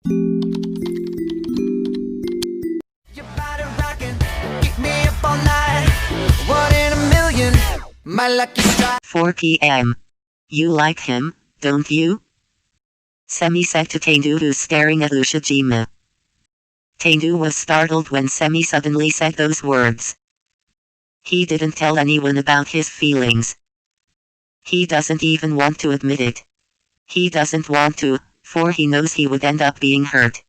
Your body rocking, keep me up all night. 1 in a million, my lucky strike. 4 p.m. You like him, don't you? Semi said to Tendu, who's staring at Ushijima. Tendu was startled when Semi suddenly said those words. He didn't tell anyone about his feelings. He doesn't even want to admit it. He doesn't want to, for he knows he would end up being hurt.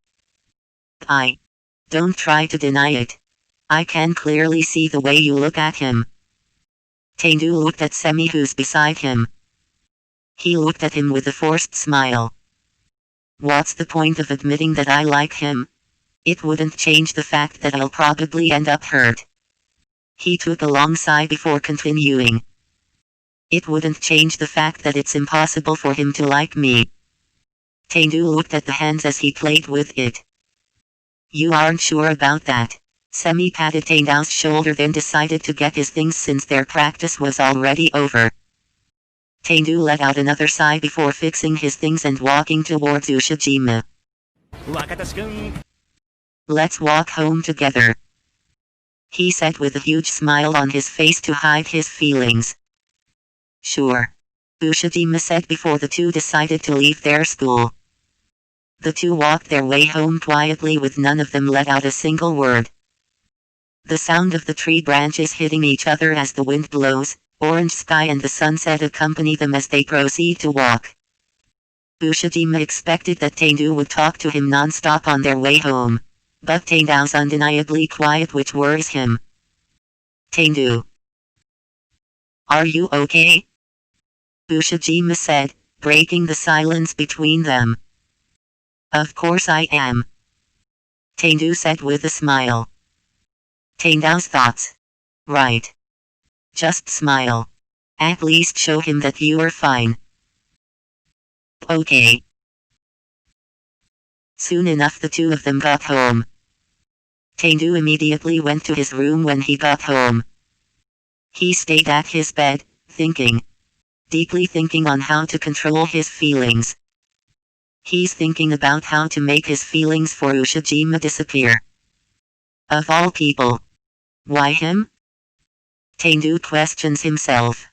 Don't try to deny it. I can clearly see the way you look at him. Tendu looked at Semi, who's beside him. He looked at him with a forced smile. What's the point of admitting that I like him? It wouldn't change the fact that I'll probably end up hurt. He took a long sigh before continuing. It wouldn't change the fact that it's impossible for him to like me. Tendu looked at the hands as he played with it. You aren't sure about that? Semi patted Tendu's shoulder, then decided to get his things since their practice was already over. Tendu let out another sigh before fixing his things and walking towards Ushijima. Let's walk home together, he said with a huge smile on his face to hide his feelings. Sure, Ushijima said before the two decided to leave their school. The two walked their way home quietly with none of them let out a single word. The sound of the tree branches hitting each other as the wind blows, orange sky and the sunset accompany them as they proceed to walk. Ushijima expected that Tendu would talk to him non-stop on their way home. But Tendu's undeniably quiet, which worries him. Tendu, are you okay? Ushijima said, breaking the silence between them. Of course I am, Tendu said with a smile. Tendu's thoughts. Right. Just smile. At least show him that you are fine. Okay. Soon enough the two of them got home. Tendu immediately went to his room when he got home. He stayed at his bed, thinking. Deeply thinking on how to control his feelings. He's thinking about how to make his feelings for Ushijima disappear. Of all people. Why him? Tendu questions himself.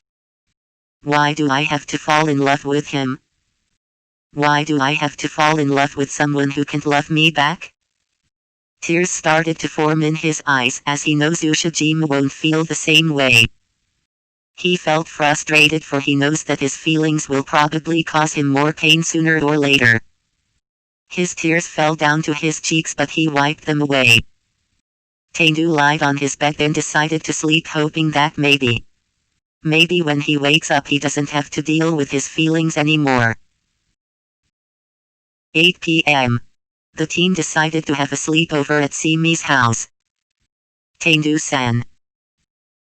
Why do I have to fall in love with him? Why do I have to fall in love with someone who can't love me back? Tears started to form in his eyes as he knows Ushijima won't feel the same way. He felt frustrated, for he knows that his feelings will probably cause him more pain sooner or later. His tears fell down to his cheeks, but he wiped them away. Tendu lied on his bed, then decided to sleep, hoping that maybe when he wakes up he doesn't have to deal with his feelings anymore. 8 p.m. The team decided to have a sleepover at Semi's house. Tendu-san,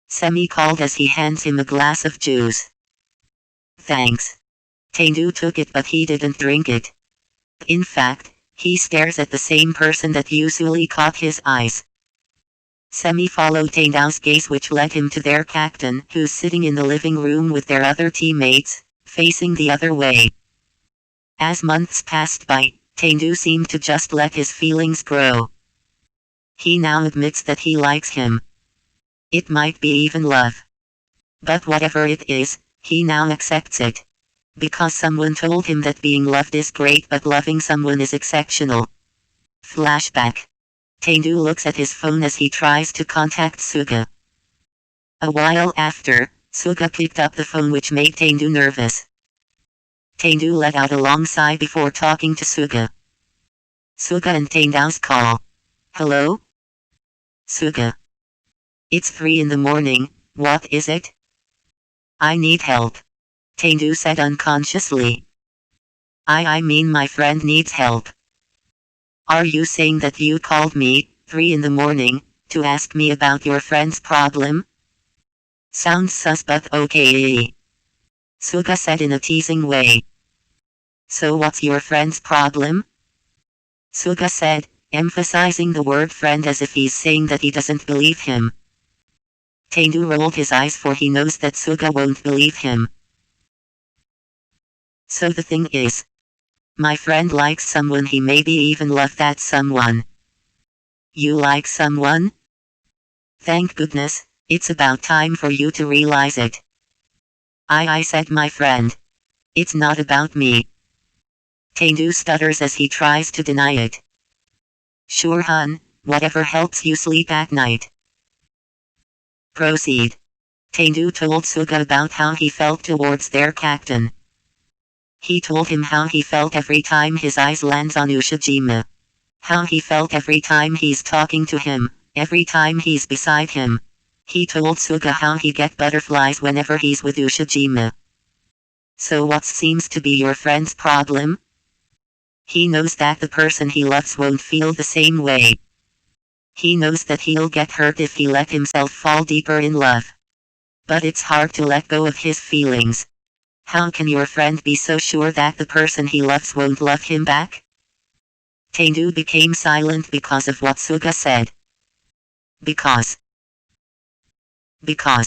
Semi called as he hands him a glass of juice. Thanks. Tendu took it, but he didn't drink it. In fact, he stares at the same person that usually caught his eyes. Semi followed Tendu's gaze, which led him to their captain, who's sitting in the living room with their other teammates, facing the other way. As months passed by, Tendu seemed to just let his feelings grow. He now admits that he likes him. It might be even love. But whatever it is, he now accepts it. Because someone told him that being loved is great, but loving someone is exceptional. Flashback. Tendu looks at his phone as he tries to contact Suga. A while after, Suga picked up the phone, which made Tendu nervous. Tendu let out a long sigh before talking to Suga. Suga and Tendu's call. Hello? Suga. It's 3 in the morning, what is it? I need help, Tendu said unconsciously. I mean my friend needs help. Are you saying that you called me, 3 in the morning, to ask me about your friend's problem? Sounds sus, but okay, Suga said in a teasing way. So what's your friend's problem? Suga said, emphasizing the word friend as if he's saying that he doesn't believe him. Tendu rolled his eyes, for he knows that Suga won't believe him. So the thing is, My friend likes someone, he maybe even loved that someone. You like someone? Thank goodness, it's about time for you to realize it. I said my friend. It's not about me. Tae-do stutters as he tries to deny it. Sure hun, whatever helps you sleep at night. Proceed. Tae-do told Suga about how he felt towards their captain. He told him how he felt every time his eyes lands on Ushijima. How he felt every time he's talking to him, every time he's beside him. He told Suga how he get butterflies whenever he's with Ushijima. So what seems to be your friend's problem? He knows that the person he loves won't feel the same way. He knows that he'll get hurt if he let himself fall deeper in love. But it's hard to let go of his feelings. How can your friend be so sure that the person he loves won't love him back? Tae-do became silent because of what Suga said. Because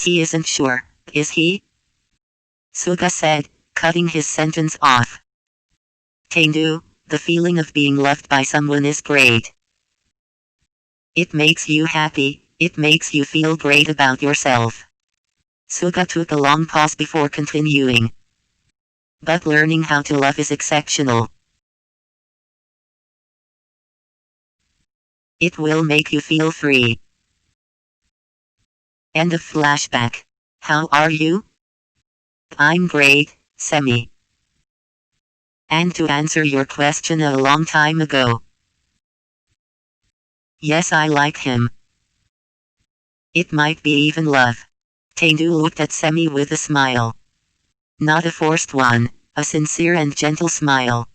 he isn't sure, is he? Suga said, cutting his sentence off. Tae-do, the feeling of being loved by someone is great. It makes you happy, it makes you feel great about yourself. Suga took a long pause before continuing. But learning how to love is exceptional. It will make you feel free. End of flashback. How are you? I'm great, Semi. And to answer your question a long time ago. Yes, I like him. It might be even love. Tae-do looked at Semi with a smile. Not a forced one, a sincere and gentle smile.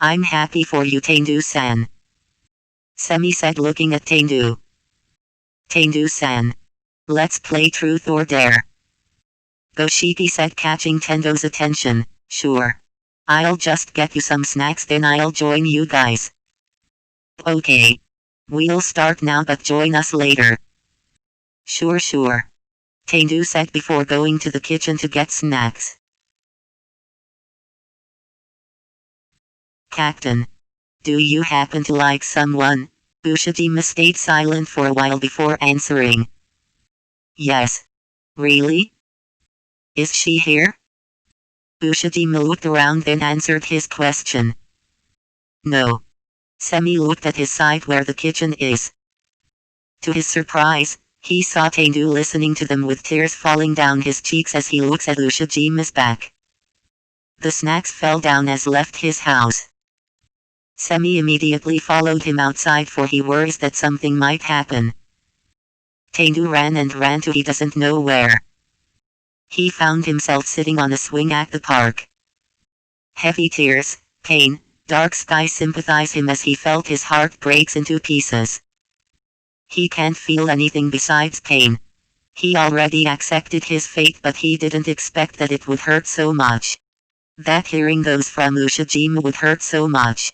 I'm happy for you, Tae-do-san. Semi said, looking at Tae-do. Tae-do-san. Let's play truth or dare. Goshiki said, catching Tendo's attention. Sure. I'll just get you some snacks, then I'll join you guys. Okay. We'll start now, but join us later. Sure. Tae-do said before going to the kitchen to get snacks. Captain. Do you happen to like someone? Ushijima stayed silent for a while before answering. Yes. Really? Is she here? Ushijima looked around, then answered his question. No. Semi looked at his side where the kitchen is. To his surprise, he saw Tae-do listening to them with tears falling down his cheeks as he looks at Ushijima's back. The snacks fell down as left his house. Semi immediately followed him outside, for he worries that something might happen. Tae-do ran to he doesn't know where. He found himself sitting on a swing at the park. Heavy tears, pain, dark sky sympathize him as he felt his heart breaks into pieces. He can't feel anything besides pain. He already accepted his fate, but he didn't expect that it would hurt so much. That hearing those from Ushijima would hurt so much.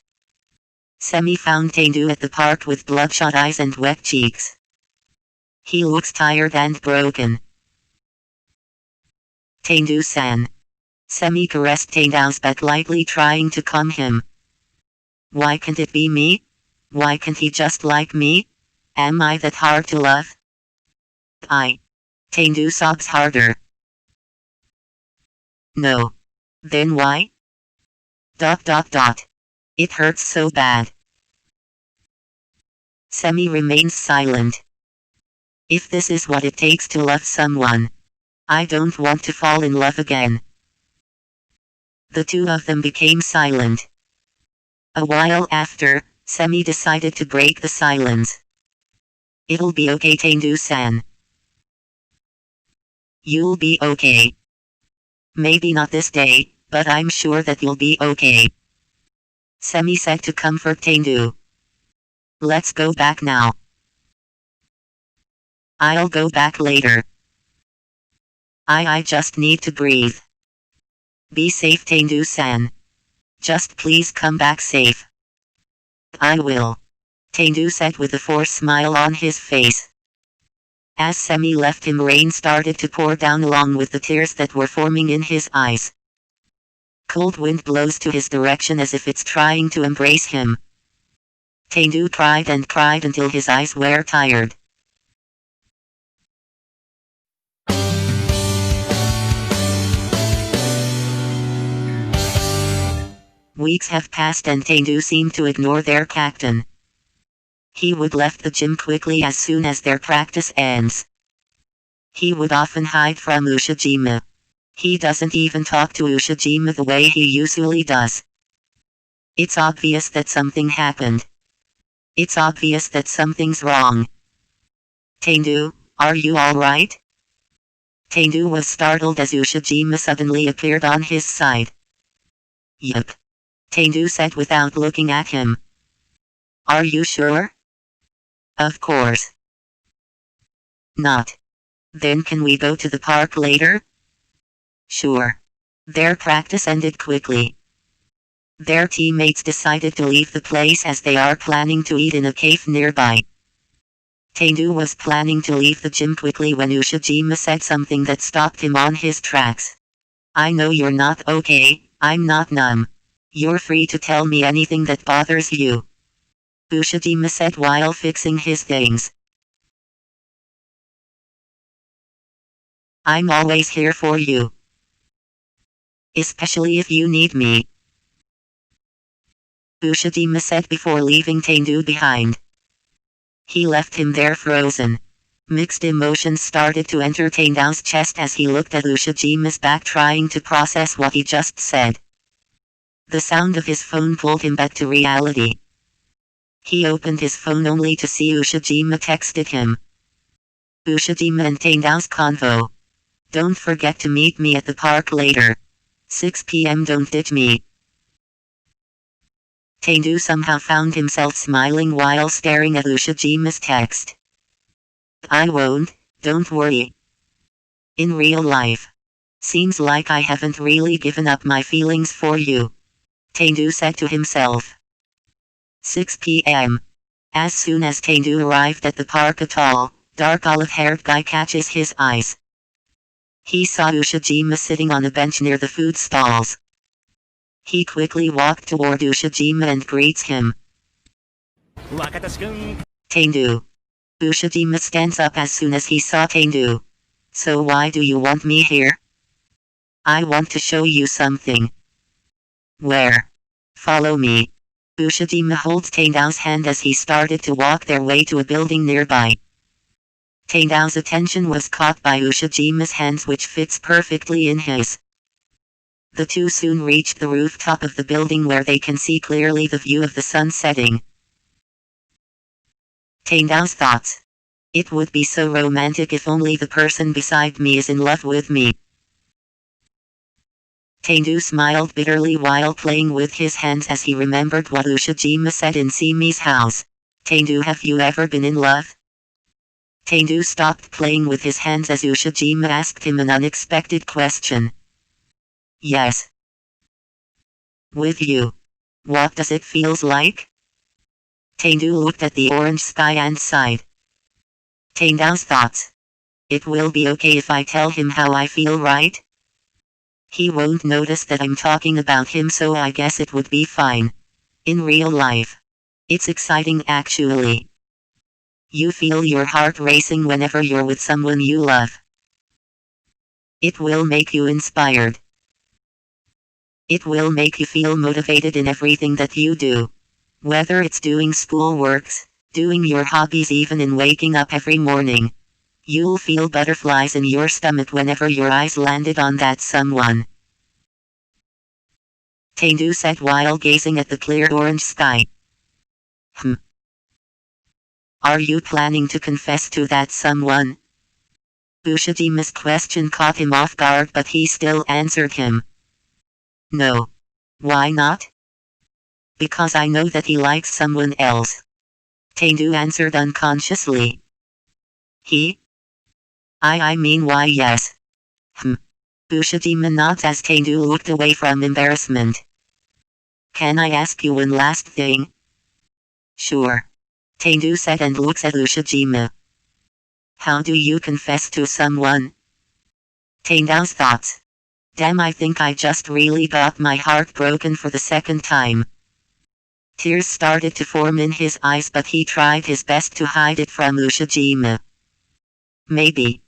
Semi found Tae-do at the park with bloodshot eyes and wet cheeks. He looks tired and broken. Tae-do-san. Semi caressed Tae-do's back lightly, trying to calm him. Why can't it be me? Why can't he just like me? Am I that hard to love? Tae-do sobs harder. No. Then why? ... It hurts so bad. Semi remains silent. If this is what it takes to love someone, I don't want to fall in love again. The two of them became silent. A while after, Semi decided to break the silence. It'll be okay, Tae-do-san. You'll be okay. Maybe not this day, but I'm sure that you'll be okay. Semi said to comfort Tae-do. Let's go back now. I'll go back later. I just need to breathe. Be safe, Tae-do-san. Just please come back safe. I will. Tae-do said with a forced smile on his face. As Semi left him, rain started to pour down along with the tears that were forming in his eyes. Cold wind blows to his direction as if it's trying to embrace him. Tae-do cried and cried until his eyes were tired. Weeks have passed and Tae-do seemed to ignore their captain. He would left the gym quickly as soon as their practice ends. He would often hide from Ushijima. He doesn't even talk to Ushijima the way he usually does. It's obvious that something happened. It's obvious that something's wrong. Tae-do, are you alright? Tae-do was startled as Ushijima suddenly appeared on his side. Yup. Tae-do said without looking at him. Are you sure? Of course. Not. Then can we go to the park later? Sure. Their practice ended quickly. Their teammates decided to leave the place as they are planning to eat in a cave nearby. Tae-do was planning to leave the gym quickly when Ushijima said something that stopped him on his tracks. I know you're not okay, I'm not numb. You're free to tell me anything that bothers you. Ushijima said while fixing his things. I'm always here for you. Especially if you need me. Ushijima said before leaving Tae-do behind. He left him there frozen. Mixed emotions started to enter Tae-do's chest as he looked at Ushijima's back trying to process what he just said. The sound of his phone pulled him back to reality. He opened his phone only to see Ushijima texted him. Ushijima and Tae-do's convo. Don't forget to meet me at the park later. 6 p.m. Don't ditch me. Tae-do somehow found himself smiling while staring at Ushijima's text. I won't, don't worry. In real life. Seems like I haven't really given up my feelings for you. Tae-do said to himself. 6 p.m. As soon as Tae-do arrived at the park, a tall, dark olive-haired guy catches his eyes. He saw Ushijima sitting on a bench near the food stalls. He quickly walked toward Ushijima and greets him. Tae-do. Ushijima stands up as soon as he saw Tae-do. So why do you want me here? I want to show you something. Where? Follow me. Ushijima holds Tae-do's hand as he started to walk their way to a building nearby. Tae-do's attention was caught by Ushijima's hands, which fits perfectly in his. The two soon reached the rooftop of the building where they can see clearly the view of the sun setting. Tae-do's thoughts. It would be so romantic if only the person beside me is in love with me. Tae-do smiled bitterly while playing with his hands as he remembered what Ushijima said in Simi's house. Tae-do, have you ever been in love? Tae-do stopped playing with his hands as Ushijima asked him an unexpected question. Yes. With you. What does it feels like? Tae-do looked at the orange sky and sighed. Tae-do's thoughts. It will be okay if I tell him how I feel, right? He won't notice that I'm talking about him, so I guess it would be fine. In real life. It's exciting actually. You feel your heart racing whenever you're with someone you love. It will make you inspired. It will make you feel motivated in everything that you do. Whether it's doing schoolworks, doing your hobbies, even in waking up every morning. You'll feel butterflies in your stomach whenever your eyes landed on that someone. Tae-do said while gazing at the clear orange sky. Are you planning to confess to that someone? Ushijima's question caught him off guard, but he still answered him. No. Why not? Because I know that he likes someone else. Tae-do answered unconsciously. I mean why yes. Ushijima nods as Tae-do looked away from embarrassment. Can I ask you one last thing? Sure. Tae-do said and looks at Ushijima. How do you confess to someone? Tae-do's thoughts. Damn, I think I just really got my heart broken for the second time. Tears started to form in his eyes, but he tried his best to hide it from Ushijima. Maybe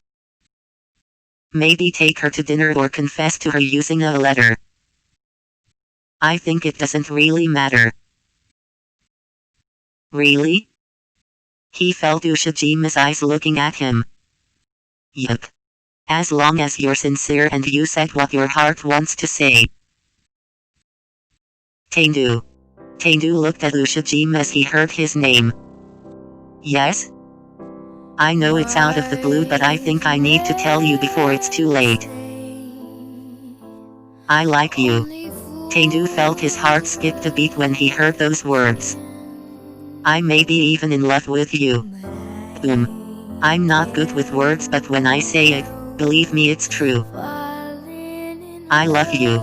take her to dinner or confess to her using a letter. I think it doesn't really matter. Really? He felt Ushijima's eyes looking at him. Yup. As long as you're sincere and you said what your heart wants to say. Tendu looked at Ushijima as he heard his name. Yes? I know it's out of the blue, but I think I need to tell you before it's too late. I like you. Tendu felt his heart skipped a beat when he heard those words. I may be even in love with you. I'm not good with words, but when I say it, believe me, it's true. I love you.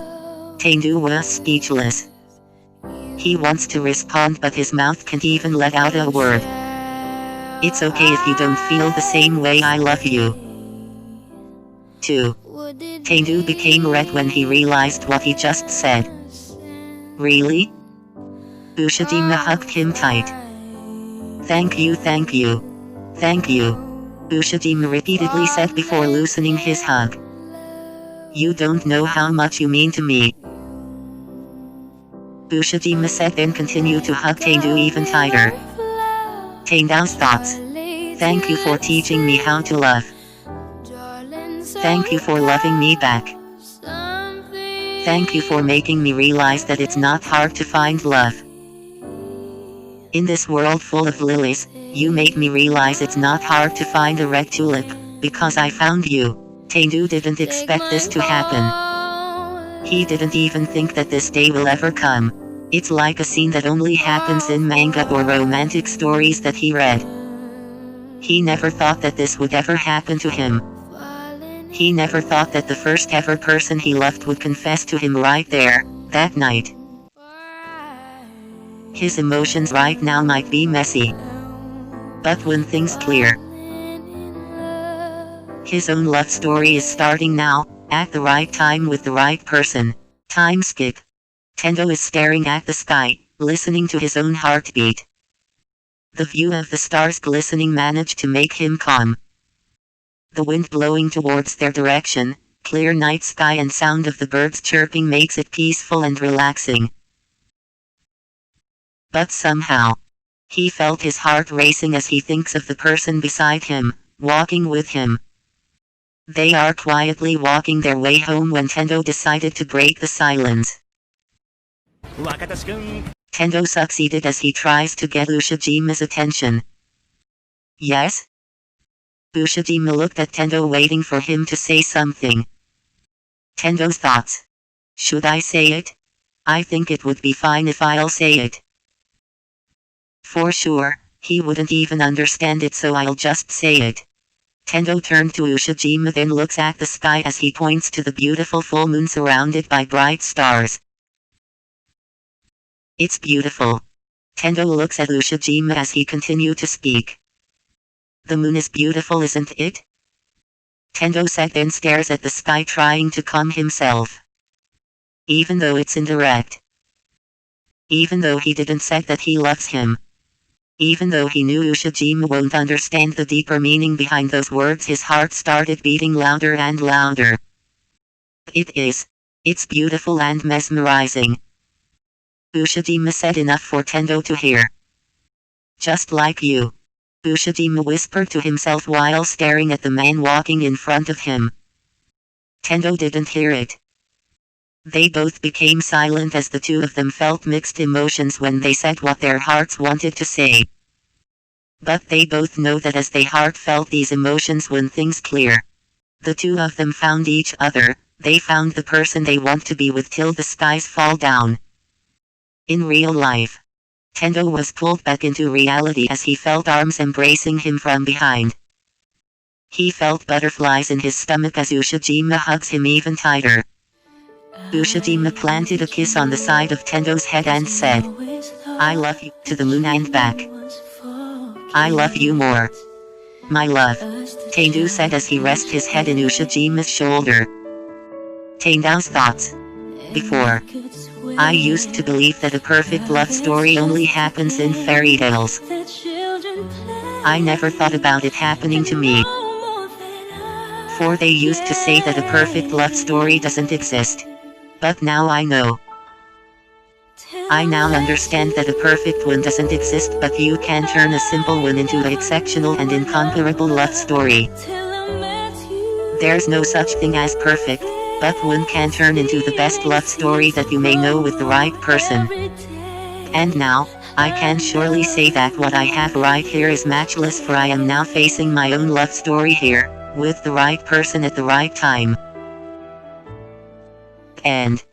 Tendu was speechless. He wants to respond, but his mouth can't even let out a word. It's okay if you don't feel the same way. I love you too. Tendu became red when he realized what he just said. Really? Ushijima hugged him tight. Thank you. Ushijima repeatedly said before loosening his hug. You don't know how much you mean to me. Ushijima said, then continued to hug Tendu even tighter. Tendu's thoughts. Thank you for teaching me how to love. Thank you for loving me back. Thank you for making me realize that it's not hard to find love. In this world full of lilies, you made me realize it's not hard to find a red tulip, because I found you. Tendu didn't expect this to happen. He didn't even think that this day will ever come. It's like a scene that only happens in manga or romantic stories that he read. He never thought that this would ever happen to him. He never thought that the first ever person he loved would confess to him right there, that night. His emotions right now might be messy. But when things clear, his own love story is starting now, at the right time with the right person. Time skip. Tendu is staring at the sky, listening to his own heartbeat. The view of the stars glistening managed to make him calm. The wind blowing towards their direction, clear night sky and sound of the birds chirping makes it peaceful and relaxing. But somehow, he felt his heart racing as he thinks of the person beside him, walking with him. They are quietly walking their way home when Tendu decided to break the silence. Tendu succeeded as he tries to get Ushijima's attention. Yes? Ushijima looked at Tendu, waiting for him to say something. Tendu's thoughts. Should I say it? I think it would be fine if I'll say it. For sure, he wouldn't even understand it, so I'll just say it. Tendu turned to Ushijima, then looks at the sky as he points to the beautiful full moon surrounded by bright stars. It's beautiful. Tendu looks at Ushijima as he continued to speak. The moon is beautiful, isn't it? Tendu said, then stares at the sky, trying to calm himself. Even though it's indirect. Even though he didn't say that he loves him. Even though he knew Ushijima won't understand the deeper meaning behind those words, his heart started beating louder and louder. It is. It's beautiful and mesmerizing. Ushijima said, enough for Tendu to hear. Just like you. Ushijima whispered to himself while staring at the man walking in front of him. Tendu didn't hear it. They both became silent as the two of them felt mixed emotions when they said what their hearts wanted to say. But they both know that as they heart felt these emotions when things clear. The two of them found each other, they found the person they want to be with till the skies fall down. In real life, Tendu was pulled back into reality as he felt arms embracing him from behind. He felt butterflies in his stomach as Ushijima hugs him even tighter. Ushijima planted a kiss on the side of Tendu's head and said, I love you, to the moon and back. I love you more. My love, Tendu said as he rested his head in Ushijima's shoulder. Tendou's thoughts. Before, I used to believe that a perfect love story only happens in fairy tales. I never thought about it happening to me. For they used to say that a perfect love story doesn't exist. But now I know. I now understand that a perfect one doesn't exist, but you can turn a simple one into an exceptional and incomparable love story. There's no such thing as perfect, but one can turn into the best love story that you may know with the right person. And now, I can surely say that what I have right here is matchless, for I am now facing my own love story here, with the right person at the right time. End.